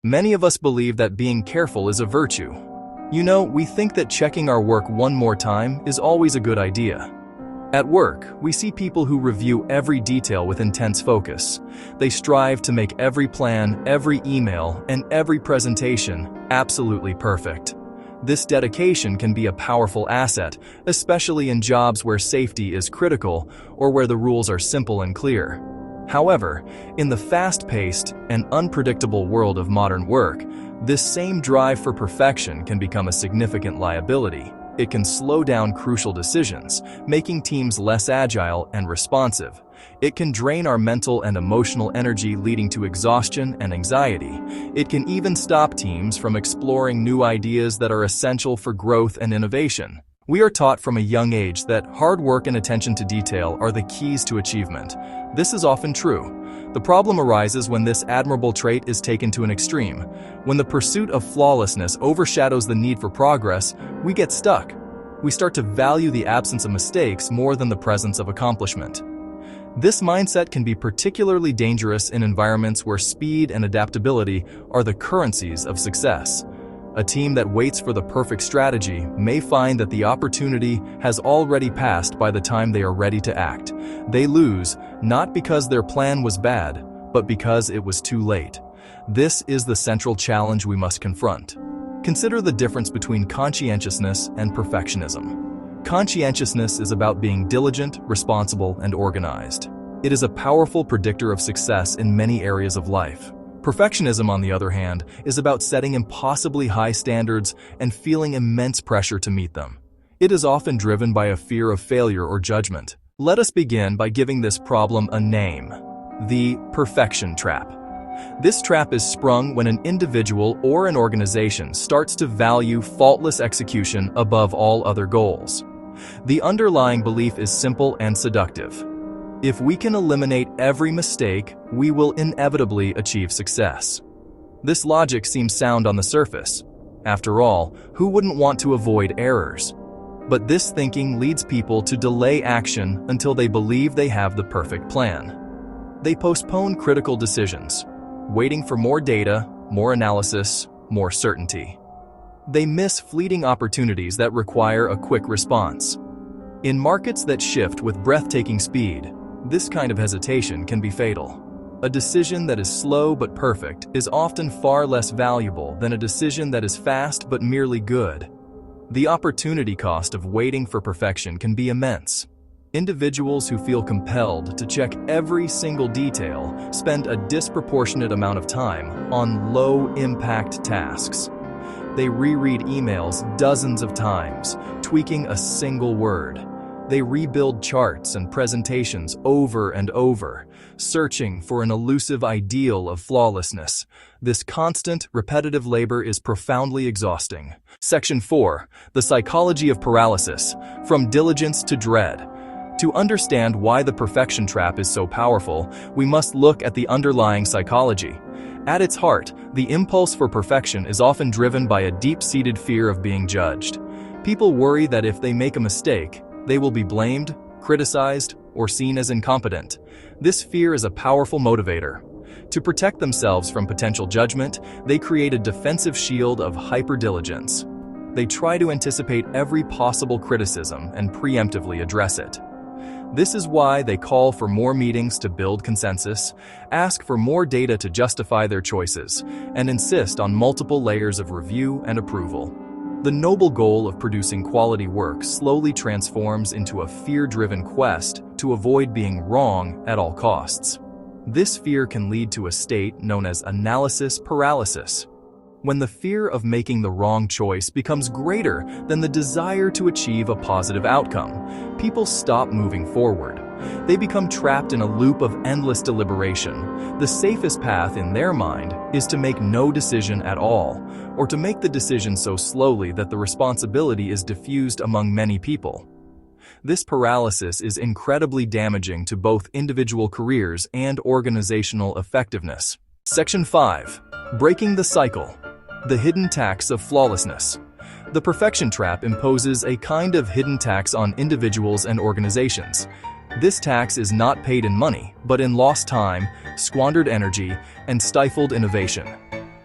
Many of us believe that being careful is a virtue. You know, we think that checking our work one more time is always a good idea. At work, we see people who review every detail with intense focus. They strive to make every plan, every email, and every presentation absolutely perfect. This dedication can be a powerful asset, especially in jobs where safety is critical or where the rules are simple and clear. However, in the fast-paced and unpredictable world of modern work, this same drive for perfection can become a significant liability. It can slow down crucial decisions, making teams less agile and responsive. It can drain our mental and emotional energy, leading to exhaustion and anxiety. It can even stop teams from exploring new ideas that are essential for growth and innovation. We are taught from a young age that hard work and attention to detail are the keys to achievement. This is often true. The problem arises when this admirable trait is taken to an extreme. When the pursuit of flawlessness overshadows the need for progress, we get stuck. We start to value the absence of mistakes more than the presence of accomplishment. This mindset can be particularly dangerous in environments where speed and adaptability are the currencies of success. A team that waits for the perfect strategy may find that the opportunity has already passed by the time they are ready to act. They lose, not because their plan was bad, but because it was too late. This is the central challenge we must confront. Consider the difference between conscientiousness and perfectionism. Conscientiousness is about being diligent, responsible, and organized. It is a powerful predictor of success in many areas of life. Perfectionism, on the other hand, is about setting impossibly high standards and feeling immense pressure to meet them. It is often driven by a fear of failure or judgment. Let us begin by giving this problem a name: the perfection trap. This trap is sprung when an individual or an organization starts to value faultless execution above all other goals. The underlying belief is simple and seductive. If we can eliminate every mistake, we will inevitably achieve success. This logic seems sound on the surface. After all, who wouldn't want to avoid errors? But this thinking leads people to delay action until they believe they have the perfect plan. They postpone critical decisions, waiting for more data, more analysis, more certainty. They miss fleeting opportunities that require a quick response. In markets that shift with breathtaking speed, this kind of hesitation can be fatal. A decision that is slow but perfect is often far less valuable than a decision that is fast but merely good. The opportunity cost of waiting for perfection can be immense. Individuals who feel compelled to check every single detail spend a disproportionate amount of time on low-impact tasks. They reread emails dozens of times, tweaking a single word. They rebuild charts and presentations over and over, searching for an elusive ideal of flawlessness. This constant, repetitive labor is profoundly exhausting. Section 4. The Psychology of Paralysis: From Diligence to Dread. To understand why the perfection trap is so powerful, we must look at the underlying psychology. At its heart, the impulse for perfection is often driven by a deep-seated fear of being judged. People worry that if they make a mistake, they will be blamed, criticized, or seen as incompetent. This fear is a powerful motivator. To protect themselves from potential judgment, they create a defensive shield of hyperdiligence. They try to anticipate every possible criticism and preemptively address it. This is why they call for more meetings to build consensus, ask for more data to justify their choices, and insist on multiple layers of review and approval. The noble goal of producing quality work slowly transforms into a fear-driven quest to avoid being wrong at all costs. This fear can lead to a state known as analysis paralysis. When the fear of making the wrong choice becomes greater than the desire to achieve a positive outcome, people stop moving forward. They become trapped in a loop of endless deliberation. The safest path in their mind is to make no decision at all, or to make the decision so slowly that the responsibility is diffused among many people. This paralysis is incredibly damaging to both individual careers and organizational effectiveness. Section 5. Breaking the Cycle: The Hidden Tax of Flawlessness. The perfection trap imposes a kind of hidden tax on individuals and organizations. This tax is not paid in money, but in lost time, squandered energy, and stifled innovation.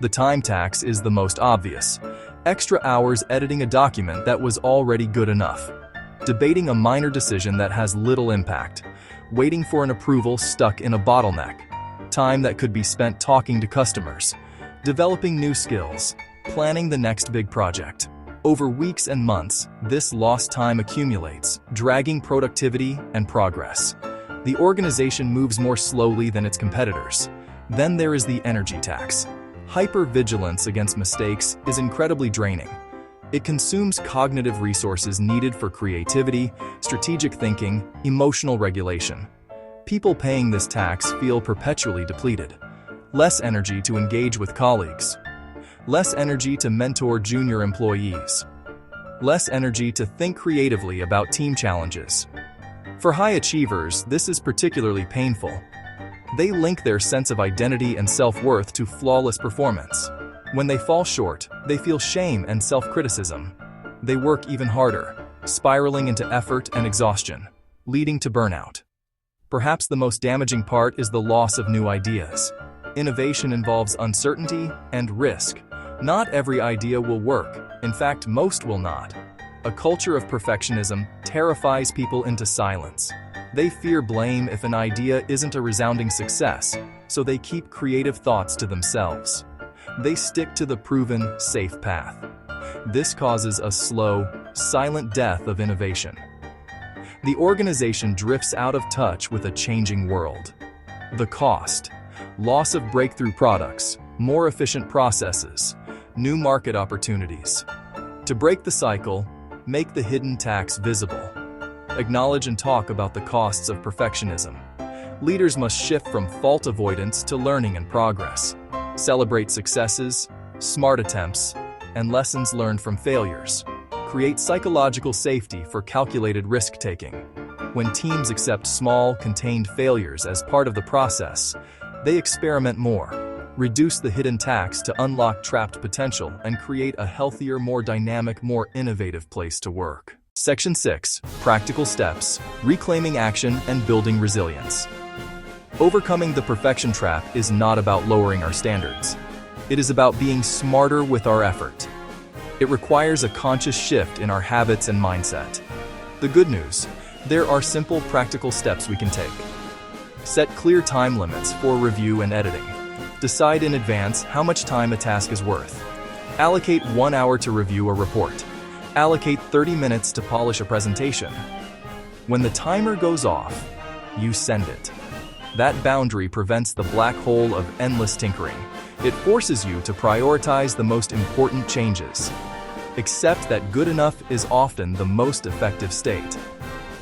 The time tax is the most obvious. Extra hours editing a document that was already good enough. Debating a minor decision that has little impact. Waiting for an approval stuck in a bottleneck. Time that could be spent talking to customers. Developing new skills. Planning the next big project. Over weeks and months, this lost time accumulates, dragging productivity and progress. The organization moves more slowly than its competitors. Then there is the energy tax. Hypervigilance against mistakes is incredibly draining. It consumes cognitive resources needed for creativity, strategic thinking, emotional regulation. People paying this tax feel perpetually depleted. Less energy to engage with colleagues. Less energy to mentor junior employees. Less energy to think creatively about team challenges. For high achievers, this is particularly painful. They link their sense of identity and self-worth to flawless performance. When they fall short, they feel shame and self-criticism. They work even harder, spiraling into effort and exhaustion, leading to burnout. Perhaps the most damaging part is the loss of new ideas. Innovation involves uncertainty and risk. Not every idea will work. In fact, most will not. A culture of perfectionism terrifies people into silence. They fear blame if an idea isn't a resounding success, so they keep creative thoughts to themselves. They stick to the proven, safe path. This causes a slow, silent death of innovation. The organization drifts out of touch with a changing world. The cost: loss of breakthrough products, more efficient processes, new market opportunities. To break the cycle, make the hidden tax visible. Acknowledge and talk about the costs of perfectionism. Leaders must shift from fault avoidance to learning and progress. Celebrate successes, smart attempts, and lessons learned from failures. Create psychological safety for calculated risk-taking. When teams accept small, contained failures as part of the process, they experiment more, reduce the hidden tax to unlock trapped potential, and create a healthier, more dynamic, more innovative place to work. Section 6. Practical Steps, Reclaiming Action and Building Resilience. Overcoming the perfection trap is not about lowering our standards. It is about being smarter with our effort. It requires a conscious shift in our habits and mindset. The good news: there are simple, practical steps we can take. Set clear time limits for review and editing. Decide in advance how much time a task is worth. Allocate 1 hour to review a report. Allocate 30 minutes to polish a presentation. When the timer goes off, you send it. That boundary prevents the black hole of endless tinkering. It forces you to prioritize the most important changes. Accept that good enough is often the most effective state.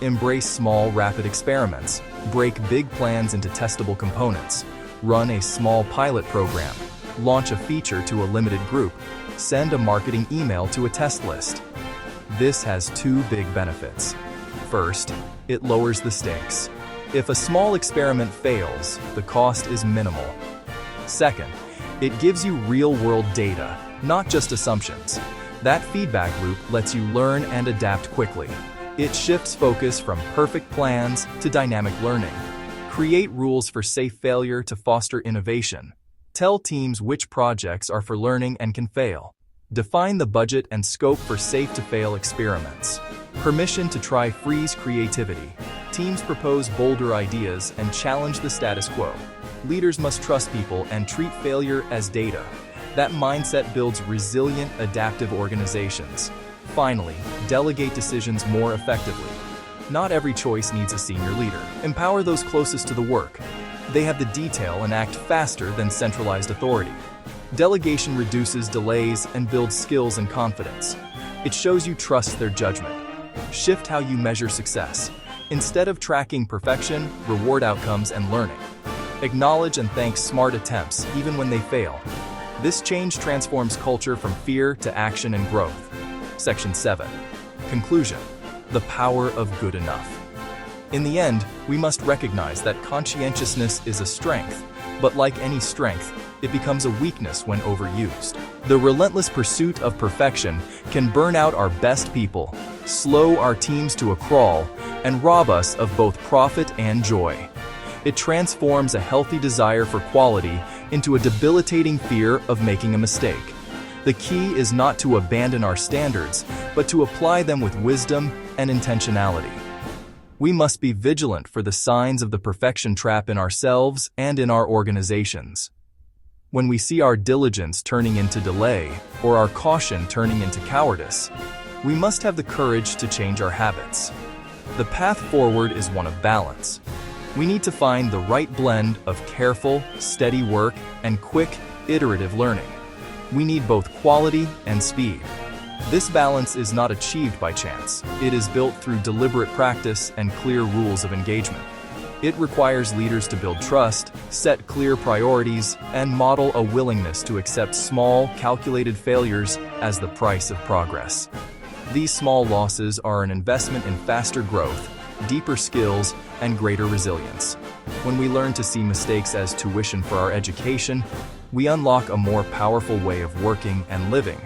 Embrace small, rapid experiments. Break big plans into testable components. Run a small pilot program. Launch a feature to a limited group. Send a marketing email to a test list. This has two big benefits. First, it lowers the stakes. If a small experiment fails, the cost is minimal. Second, it gives you real-world data, not just assumptions. That feedback loop lets you learn and adapt quickly. It shifts focus from perfect plans to dynamic learning. Create rules for safe failure to foster innovation. Tell teams which projects are for learning and can fail. Define the budget and scope for safe-to-fail experiments. Permission to try frees creativity. Teams propose bolder ideas and challenge the status quo. Leaders must trust people and treat failure as data. That mindset builds resilient, adaptive organizations. Finally, delegate decisions more effectively. Not every choice needs a senior leader. Empower those closest to the work. They have the detail and act faster than centralized authority. Delegation reduces delays and builds skills and confidence. It shows you trust their judgment. Shift how you measure success. Instead of tracking perfection, reward outcomes and learning. Acknowledge and thank smart attempts, even when they fail. This change transforms culture from fear to action and growth. Section 7. Conclusion: the power of good enough. In the end, we must recognize that conscientiousness is a strength, but like any strength, it becomes a weakness when overused. The relentless pursuit of perfection can burn out our best people, slow our teams to a crawl, and rob us of both profit and joy. It transforms a healthy desire for quality into a debilitating fear of making a mistake. The key is not to abandon our standards, but to apply them with wisdom and intentionality. We must be vigilant for the signs of the perfection trap in ourselves and in our organizations. When we see our diligence turning into delay, or our caution turning into cowardice, we must have the courage to change our habits. The path forward is one of balance. We need to find the right blend of careful, steady work and quick, iterative learning. We need both quality and speed. This balance is not achieved by chance. It is built through deliberate practice and clear rules of engagement. It requires leaders to build trust, set clear priorities, and model a willingness to accept small, calculated failures as the price of progress. These small losses are an investment in faster growth, deeper skills, and greater resilience. When we learn to see mistakes as tuition for our education, we unlock a more powerful way of working and living.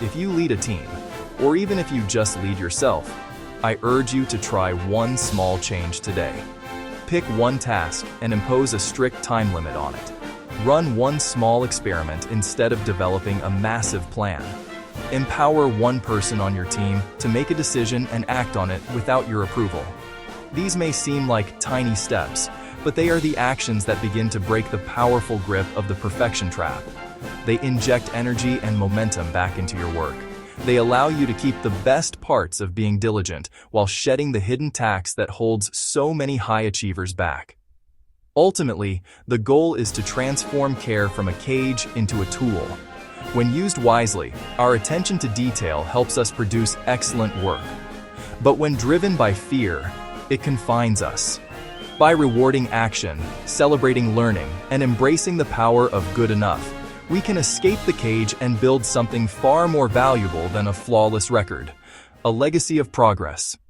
If you lead a team, or even if you just lead yourself, I urge you to try one small change today. Pick one task and impose a strict time limit on it. Run one small experiment instead of developing a massive plan. Empower one person on your team to make a decision and act on it without your approval. These may seem like tiny steps, but they are the actions that begin to break the powerful grip of the perfection trap. They inject energy and momentum back into your work. They allow you to keep the best parts of being diligent while shedding the hidden tax that holds so many high achievers back. Ultimately, the goal is to transform care from a cage into a tool. When used wisely, our attention to detail helps us produce excellent work. But when driven by fear, it confines us. By rewarding action, celebrating learning, and embracing the power of good enough, we can escape the cage and build something far more valuable than a flawless record, a legacy of progress.